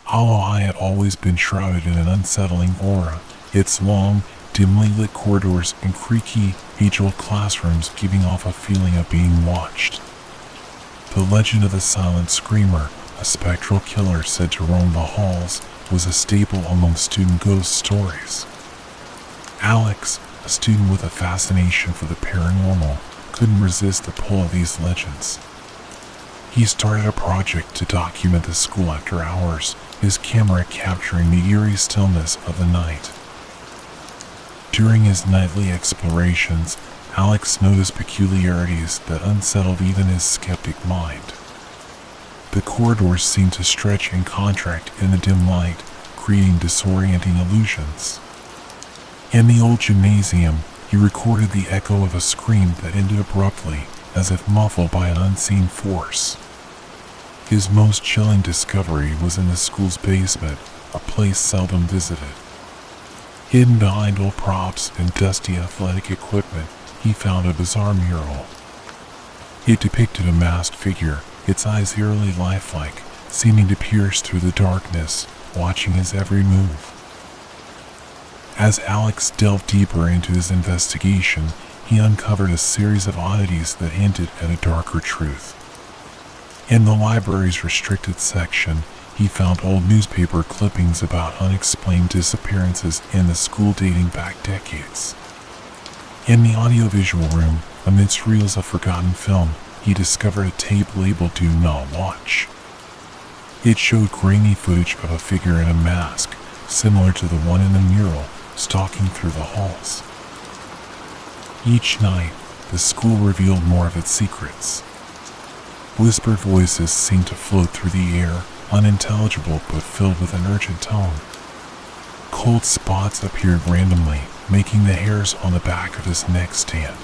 Hollow High had always been shrouded in an unsettling aura, its long, dimly lit corridors and creaky, age-old classrooms giving off a feeling of being watched. The legend of the silent screamer, a spectral killer said to roam the halls, was a staple among student ghost stories. Alex, a student with a fascination for the paranormal, couldn't resist the pull of these legends. He started a project to document the school after hours, his camera capturing the eerie stillness of the night. During his nightly explorations, Alex noticed peculiarities that unsettled even his skeptic mind. The corridors seemed to stretch and contract in the dim light, creating disorienting illusions. In the old gymnasium, he recorded the echo of a scream that ended abruptly, as if muffled by an unseen force. His most chilling discovery was in the school's basement, a place seldom visited. Hidden behind old props and dusty athletic equipment, he found a bizarre mural. It depicted a masked figure, its eyes eerily lifelike, seeming to pierce through the darkness, watching his every move. As Alex delved deeper into his investigation, he uncovered a series of oddities that hinted at a darker truth. In the library's restricted section, he found old newspaper clippings about unexplained disappearances in the school dating back decades. In the audiovisual room, amidst reels of forgotten film, he discovered a tape labeled "Do Not Watch." It showed grainy footage of a figure in a mask, similar to the one in the mural, stalking through the halls. Each night, the school revealed more of its secrets. Whispered voices seemed to float through the air, unintelligible but filled with an urgent tone. Cold spots appeared randomly, making the hairs on the back of his neck stand.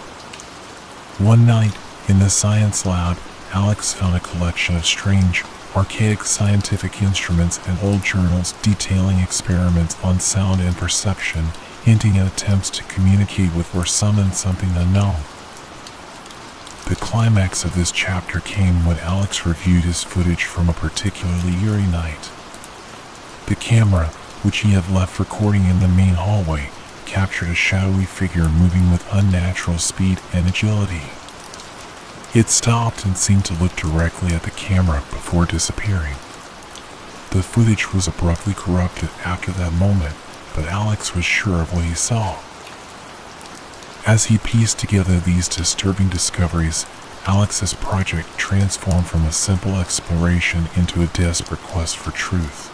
One night, in the science lab, Alex found a collection of strange, archaic scientific instruments and old journals detailing experiments on sound and perception, hinting at attempts to communicate with or summon something unknown. The climax of this chapter came when Alex reviewed his footage from a particularly eerie night. The camera, which he had left recording in the main hallway, captured a shadowy figure moving with unnatural speed and agility. It stopped and seemed to look directly at the camera before disappearing. The footage was abruptly corrupted after that moment, but Alex was sure of what he saw. As he pieced together these disturbing discoveries, Alex's project transformed from a simple exploration into a desperate quest for truth.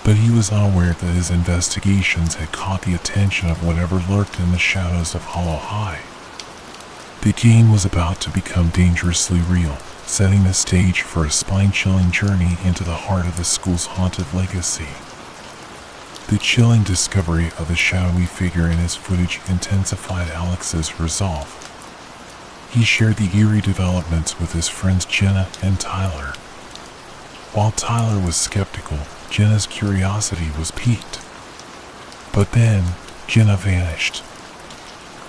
But he was unaware that his investigations had caught the attention of whatever lurked in the shadows of Hollow High. The game was about to become dangerously real, setting the stage for a spine-chilling journey into the heart of the school's haunted legacy. The chilling discovery of the shadowy figure in his footage intensified Alex's resolve. He shared the eerie developments with his friends Jenna and Tyler. While Tyler was skeptical, Jenna's curiosity was piqued. But then, Jenna vanished.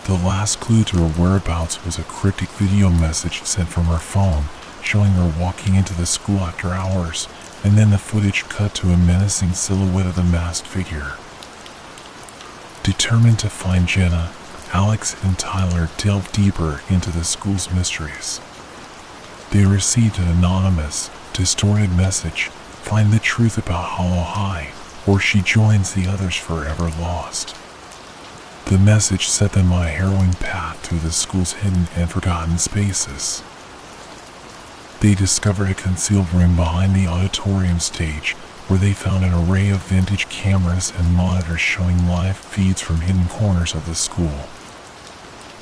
The last clue to her whereabouts was a cryptic video message sent from her phone, showing her walking into the school after hours, and then the footage cut to a menacing silhouette of the masked figure. Determined to find Jenna, Alex and Tyler delved deeper into the school's mysteries. They received an anonymous, distorted message: "Find the truth about Hollow High, or she joins the others forever lost." The message set them on a harrowing path through the school's hidden and forgotten spaces. They discovered a concealed room behind the auditorium stage, where they found an array of vintage cameras and monitors showing live feeds from hidden corners of the school.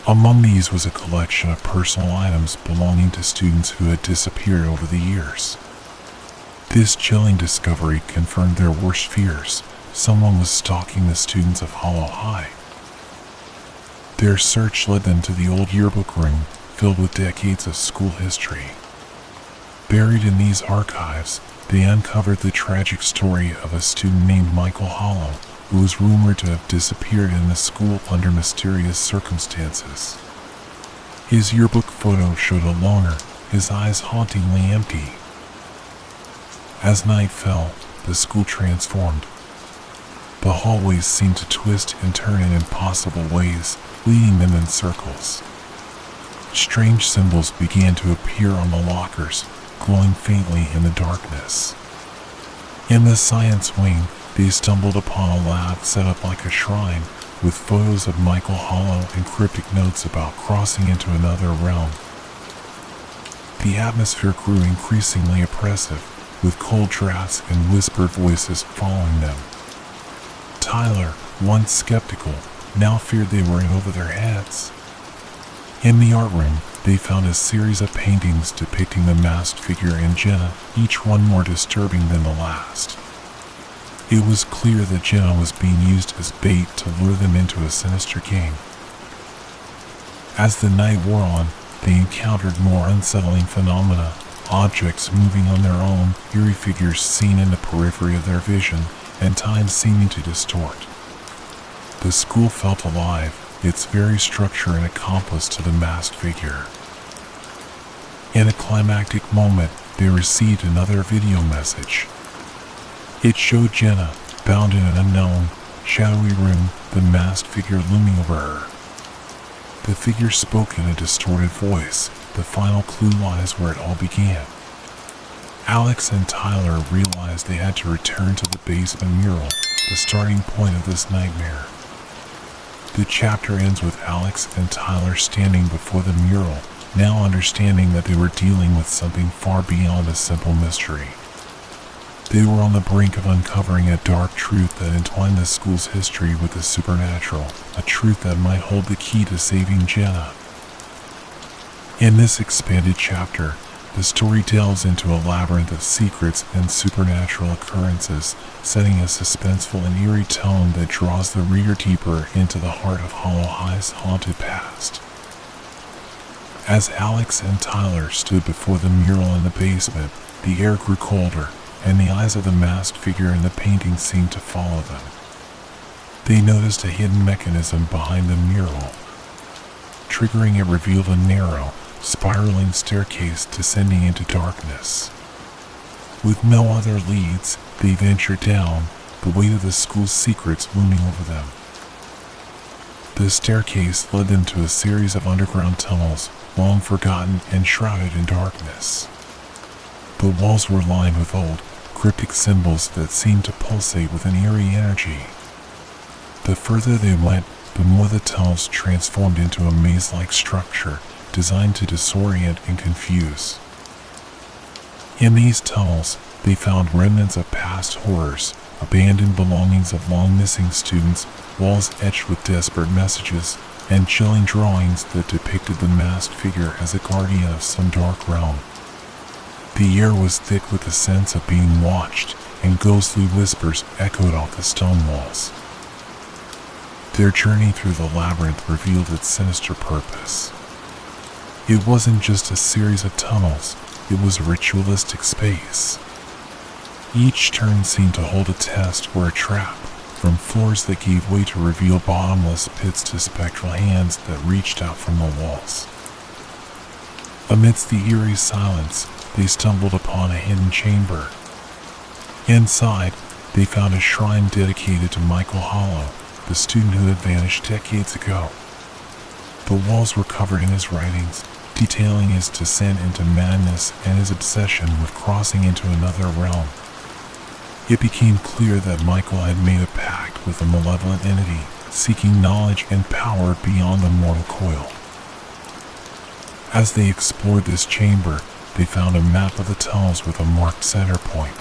Among these was a collection of personal items belonging to students who had disappeared over the years. This chilling discovery confirmed their worst fears: someone was stalking the students of Hollow High. Their search led them to the old yearbook room, filled with decades of school history. Buried in these archives, they uncovered the tragic story of a student named Michael Hollow, who was rumored to have disappeared in the school under mysterious circumstances. His yearbook photo showed a loner, his eyes hauntingly empty. As night fell, the school transformed. The hallways seemed to twist and turn in impossible ways, leading them in circles. Strange symbols began to appear on the lockers, glowing faintly in the darkness. In the science wing, they stumbled upon a lab set up like a shrine, with photos of Michael Hollow and cryptic notes about crossing into another realm. The atmosphere grew increasingly oppressive, with cold drafts and whispered voices following them. Tyler, once skeptical, now feared they were in over their heads. In the art room, they found a series of paintings depicting the masked figure and Jenna, each one more disturbing than the last. It was clear that Jenna was being used as bait to lure them into a sinister game. As the night wore on, they encountered more unsettling phenomena, objects moving on their own, eerie figures seen in the periphery of their vision, and time seeming to distort. The school felt alive, its very structure an accomplice to the masked figure. In a climactic moment, they received another video message. It showed Jenna, bound in an unknown, shadowy room, the masked figure looming over her. The figure spoke in a distorted voice. The final clue lies where it all began. Alex and Tyler realized they had to return to the basement mural, the starting point of this nightmare. The chapter ends with Alex and Tyler standing before the mural, now understanding that they were dealing with something far beyond a simple mystery. They were on the brink of uncovering a dark truth that entwined the school's history with the supernatural, a truth that might hold the key to saving Jenna. In this expanded chapter, the story delves into a labyrinth of secrets and supernatural occurrences, setting a suspenseful and eerie tone that draws the reader deeper into the heart of Hollow High's haunted past. As Alex and Tyler stood before the mural in the basement, the air grew colder, and the eyes of the masked figure in the painting seemed to follow them. They noticed a hidden mechanism behind the mural. Triggering it revealed a narrow, spiraling staircase descending into darkness. With no other leads, they ventured down, the weight of the school's secrets looming over them. The staircase led them to a series of underground tunnels, long forgotten and shrouded in darkness. The walls were lined with old, cryptic symbols that seemed to pulsate with an eerie energy. The further they went, the more the tunnels transformed into a maze-like structure designed to disorient and confuse. In these tunnels, they found remnants of past horrors, abandoned belongings of long-missing students, walls etched with desperate messages, and chilling drawings that depicted the masked figure as a guardian of some dark realm. The air was thick with the sense of being watched, and ghostly whispers echoed off the stone walls. Their journey through the labyrinth revealed its sinister purpose. It wasn't just a series of tunnels, it was a ritualistic space. Each turn seemed to hold a test or a trap, from floors that gave way to reveal bottomless pits to spectral hands that reached out from the walls. Amidst the eerie silence, they stumbled upon a hidden chamber. Inside, they found a shrine dedicated to Michael Hollow, the student who had vanished decades ago. The walls were covered in his writings, detailing his descent into madness and his obsession with crossing into another realm. It became clear that Michael had made a pact with a malevolent entity, seeking knowledge and power beyond the mortal coil. As they explored this chamber, they found a map of the tunnels with a marked center point.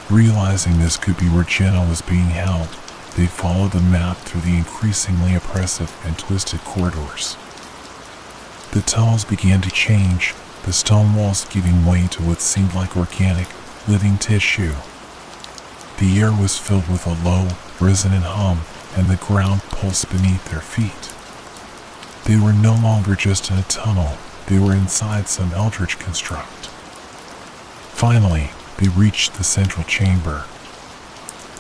Realizing this could be where Jenna was being held, they followed the map through the increasingly oppressive and twisted corridors. The tunnels began to change, the stone walls giving way to what seemed like organic, living tissue. The air was filled with a low, resonant hum, and the ground pulsed beneath their feet. They were no longer just in a tunnel, they were inside some eldritch construct. Finally, they reached the central chamber.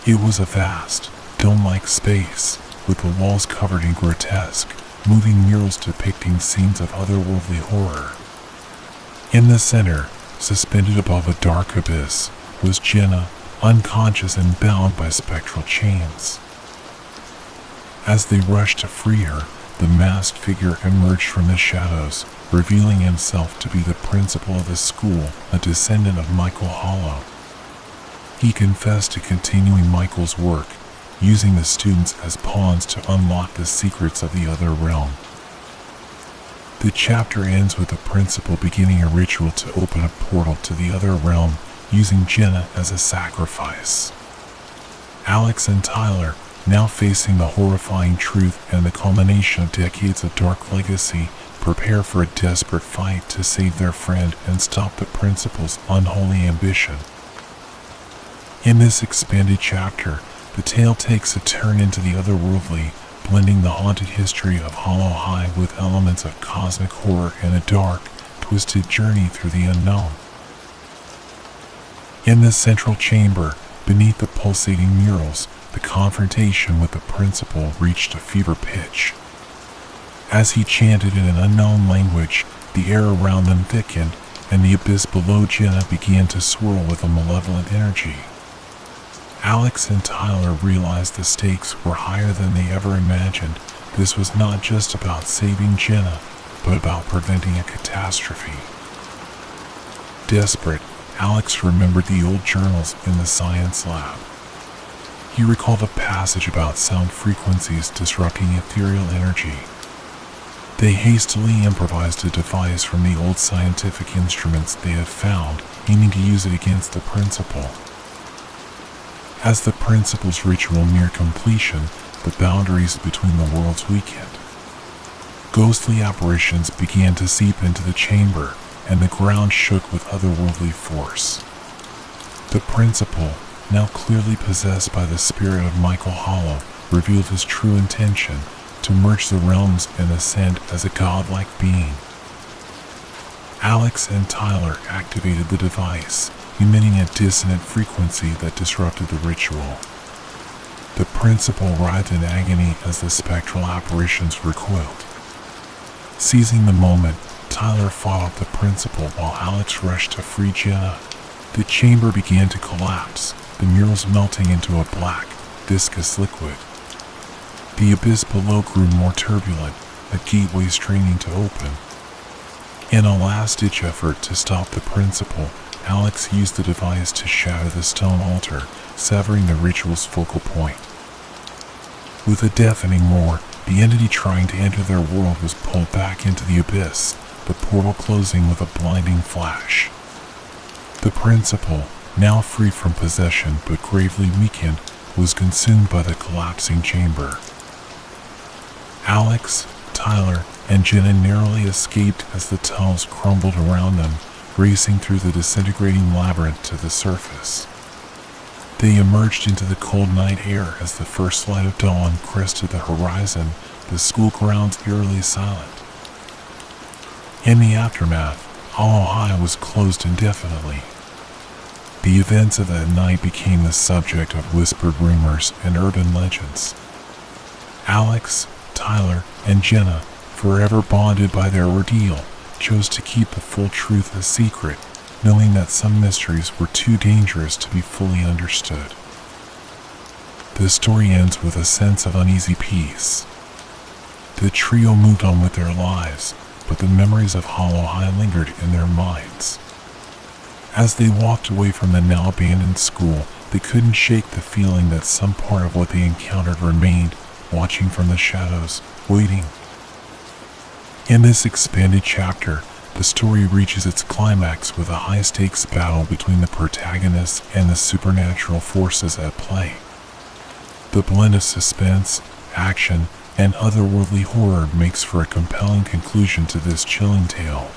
It was a vast, dome-like space, with the walls covered in grotesque, moving murals depicting scenes of otherworldly horror. In the center, suspended above a dark abyss, was Jenna, unconscious and bound by spectral chains. As they rushed to free her, the masked figure emerged from the shadows, revealing himself to be the principal of the school, a descendant of Michael Hollow. He confessed to continuing Michael's work, using the students as pawns to unlock the secrets of the other realm. The chapter ends with the principal beginning a ritual to open a portal to the other realm, using Jenna as a sacrifice. Alex and Tyler, now facing the horrifying truth and the culmination of decades of dark legacy, prepare for a desperate fight to save their friend and stop the principal's unholy ambition. In this expanded chapter, the tale takes a turn into the otherworldly, blending the haunted history of Hollow High with elements of cosmic horror and a dark, twisted journey through the unknown. In the central chamber, beneath the pulsating murals, the confrontation with the principal reached a fever pitch. As he chanted in an unknown language, the air around them thickened, and the abyss below Jenna began to swirl with a malevolent energy. Alex and Tyler realized the stakes were higher than they ever imagined. This was not just about saving Jenna, but about preventing a catastrophe. Desperate, Alex remembered the old journals in the science lab. He recalled a passage about sound frequencies disrupting ethereal energy. They hastily improvised a device from the old scientific instruments they had found, aiming to use it against the principal. As the principal's ritual neared completion, the boundaries between the worlds weakened. Ghostly apparitions began to seep into the chamber, and the ground shook with otherworldly force. The principal, now clearly possessed by the spirit of Michael Hollow, revealed his true intention to merge the realms and ascend as a godlike being. Alex and Tyler activated the device, emitting a dissonant frequency that disrupted the ritual. The principal writhed in agony as the spectral apparitions recoiled. Seizing the moment, Tyler fought off the principal while Alex rushed to free Jenna. The chamber began to collapse, the murals melting into a black, viscous liquid. The abyss below grew more turbulent, a gateway straining to open. In a last-ditch effort to stop the principal, Alex used the device to shatter the stone altar, severing the ritual's focal point. With a deafening roar, the entity trying to enter their world was pulled back into the abyss, the portal closing with a blinding flash. The principal, now free from possession but gravely weakened, was consumed by the collapsing chamber. Alex, Tyler, and Jenna narrowly escaped as the tunnels crumbled around them, racing through the disintegrating labyrinth to the surface. They emerged into the cold night air as the first light of dawn crested the horizon, the school grounds eerily silent. In the aftermath, Hollow High was closed indefinitely. The events of that night became the subject of whispered rumors and urban legends. Alex, Tyler, and Jenna, forever bonded by their ordeal, chose to keep the full truth a secret, knowing that some mysteries were too dangerous to be fully understood. The story ends with a sense of uneasy peace. The trio moved on with their lives, but the memories of Hollow High lingered in their minds. As they walked away from the now abandoned school, they couldn't shake the feeling that some part of what they encountered remained, watching from the shadows, waiting. In this expanded chapter, the story reaches its climax with a high-stakes battle between the protagonists and the supernatural forces at play. The blend of suspense, action, and otherworldly horror makes for a compelling conclusion to this chilling tale.